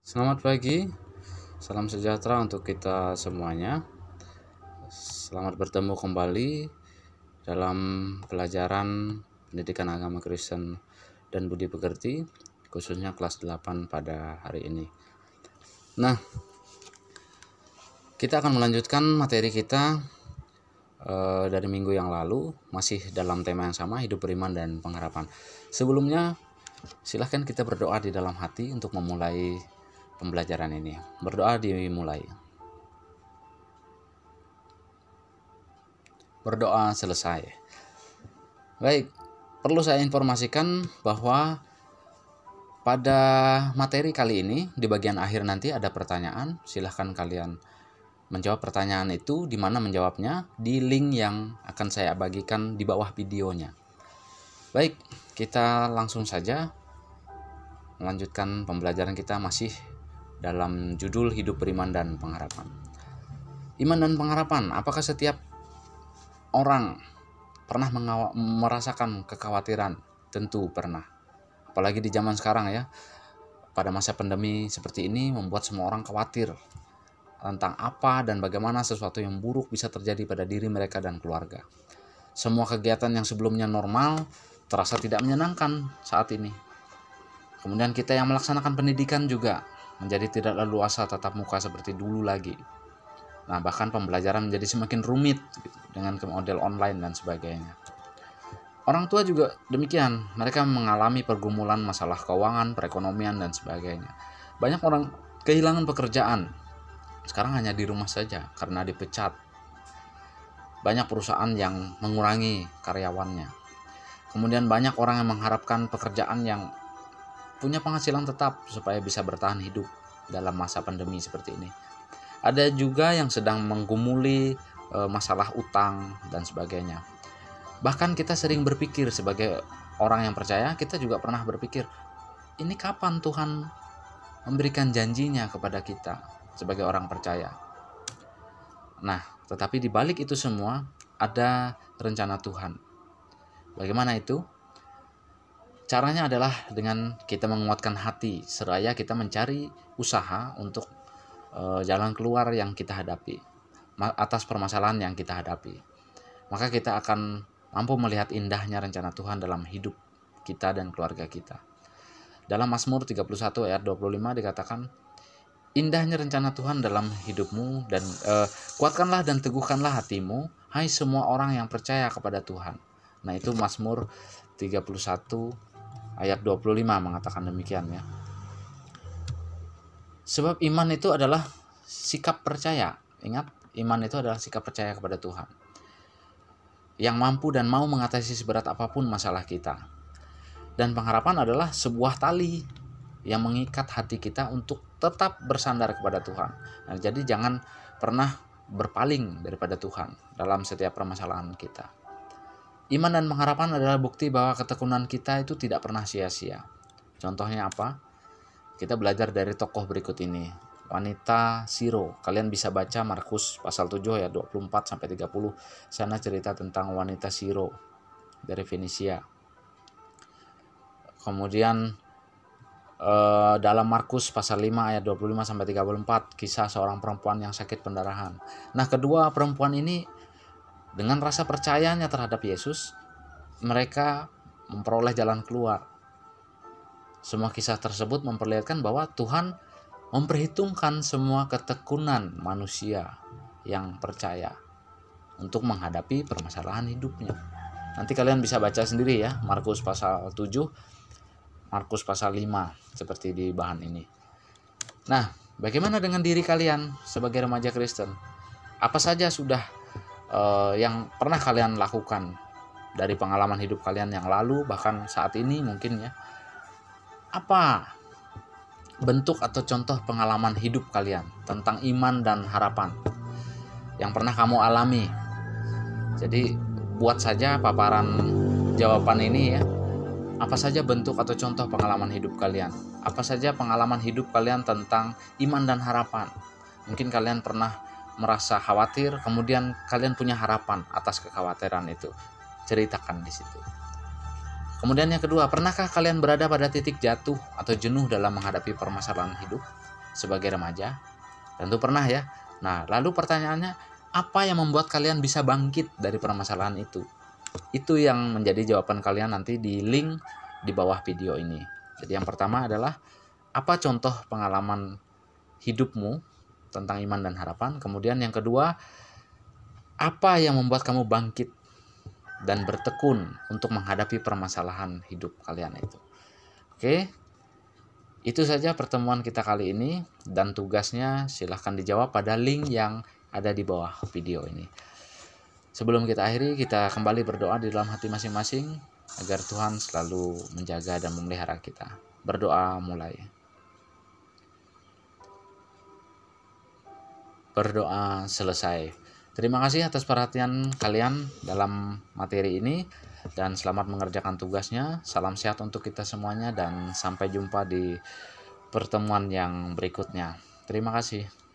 Selamat pagi, salam sejahtera untuk kita semuanya. Selamat bertemu kembali dalam pelajaran pendidikan agama Kristen dan budi pekerti, khususnya kelas 8 pada hari ini. Nah, kita akan melanjutkan materi kita dari minggu yang lalu, masih dalam tema yang sama, hidup beriman dan pengharapan. Sebelumnya, silahkan kita berdoa di dalam hati untuk memulai pembelajaran ini. Berdoa dimulai. Berdoa selesai. Baik, perlu saya informasikan bahwa pada materi kali ini di bagian akhir nanti ada pertanyaan. Silahkan kalian menjawab pertanyaan itu, di mana menjawabnya di link yang akan saya bagikan di bawah videonya. Baik, kita langsung saja melanjutkan pembelajaran kita masih dalam judul hidup beriman dan pengharapan. Iman dan pengharapan, apakah setiap orang pernah merasakan kekhawatiran? Tentu pernah. Apalagi di zaman sekarang ya. Pada masa pandemi seperti ini membuat semua orang khawatir tentang apa dan bagaimana sesuatu yang buruk bisa terjadi pada diri mereka dan keluarga. Semua kegiatan yang sebelumnya normal terasa tidak menyenangkan saat ini. Kemudian kita yang melaksanakan pendidikan juga menjadi tidak leluasa tatap muka seperti dulu lagi. Nah, bahkan pembelajaran menjadi semakin rumit dengan model online dan sebagainya. Orang tua juga demikian, mereka mengalami pergumulan masalah keuangan, perekonomian, dan sebagainya. Banyak orang kehilangan pekerjaan, sekarang hanya di rumah saja karena dipecat. Banyak perusahaan yang mengurangi karyawannya. Kemudian banyak orang yang mengharapkan pekerjaan yang punya penghasilan tetap supaya bisa bertahan hidup dalam masa pandemi seperti ini. Ada juga yang sedang menggumuli masalah utang dan sebagainya. Bahkan kita sering berpikir sebagai orang yang percaya, kita juga pernah berpikir, ini kapan Tuhan memberikan janjinya kepada kita sebagai orang percaya? Nah, tetapi di balik itu semua ada rencana Tuhan. Bagaimana itu? Caranya adalah dengan kita menguatkan hati, seraya kita mencari usaha untuk jalan keluar yang kita hadapi, atas permasalahan yang kita hadapi. Maka kita akan mampu melihat indahnya rencana Tuhan dalam hidup kita dan keluarga kita. Dalam Mazmur 31 ayat 25 dikatakan, indahnya rencana Tuhan dalam hidupmu dan kuatkanlah dan teguhkanlah hatimu, hai semua orang yang percaya kepada Tuhan. Nah, itu Mazmur 31 ayat 25 mengatakan demikian ya. Sebab iman itu adalah sikap percaya. Ingat, iman itu adalah sikap percaya kepada Tuhan, yang mampu dan mau mengatasi seberat apapun masalah kita. Dan pengharapan adalah sebuah tali yang mengikat hati kita untuk tetap bersandar kepada Tuhan. Nah, jadi jangan pernah berpaling daripada Tuhan dalam setiap permasalahan kita. Iman dan pengharapan adalah bukti bahwa ketekunan kita itu tidak pernah sia-sia. Contohnya apa? Kita belajar dari tokoh berikut ini. Wanita Siro. Kalian bisa baca Markus pasal 7 ayat 24 sampai 30. Sana cerita tentang wanita Siro dari Fenisia. Kemudian dalam Markus pasal 5 ayat 25 sampai 34, kisah seorang perempuan yang sakit pendarahan. Nah, kedua perempuan ini dengan rasa percayanya terhadap Yesus, mereka memperoleh jalan keluar. Semua kisah tersebut memperlihatkan bahwa Tuhan memperhitungkan semua ketekunan manusia yang percaya untuk menghadapi permasalahan hidupnya. Nanti kalian bisa baca sendiri ya, Markus pasal 7, Markus pasal 5, seperti di bahan ini. Nah, bagaimana dengan diri kalian sebagai remaja Kristen? Apa saja sudah yang pernah kalian lakukan dari pengalaman hidup kalian yang lalu, bahkan saat ini mungkin ya? Apa bentuk atau contoh pengalaman hidup kalian tentang iman dan harapan yang pernah kamu alami? Jadi buat saja paparan jawaban ini ya. Apa saja bentuk atau contoh pengalaman hidup kalian? Apa saja pengalaman hidup kalian tentang iman dan harapan? Mungkin kalian pernah merasa khawatir, kemudian kalian punya harapan atas kekhawatiran itu. Ceritakan di situ. Kemudian yang kedua, pernahkah kalian berada pada titik jatuh atau jenuh dalam menghadapi permasalahan hidup? sebagai remaja? Tentu pernah ya. Nah, lalu pertanyaannya, apa yang membuat kalian bisa bangkit dari permasalahan itu? Itu yang menjadi jawaban kalian nanti di link di bawah video ini. Jadi yang pertama adalah, apa contoh pengalaman hidupmu tentang iman dan harapan? Kemudian yang kedua, apa yang membuat kamu bangkit dan bertekun untuk menghadapi permasalahan hidup kalian itu? Oke, itu saja pertemuan kita kali ini, dan tugasnya silahkan dijawab pada link yang ada di bawah video ini. Sebelum kita akhiri, kita kembali berdoa di dalam hati masing-masing agar Tuhan selalu menjaga dan memelihara kita. Berdoa mulai. Berdoa selesai. Terima kasih atas perhatian kalian dalam materi ini, dan selamat mengerjakan tugasnya. Salam sehat untuk kita semuanya, dan sampai jumpa di pertemuan yang berikutnya. Terima kasih.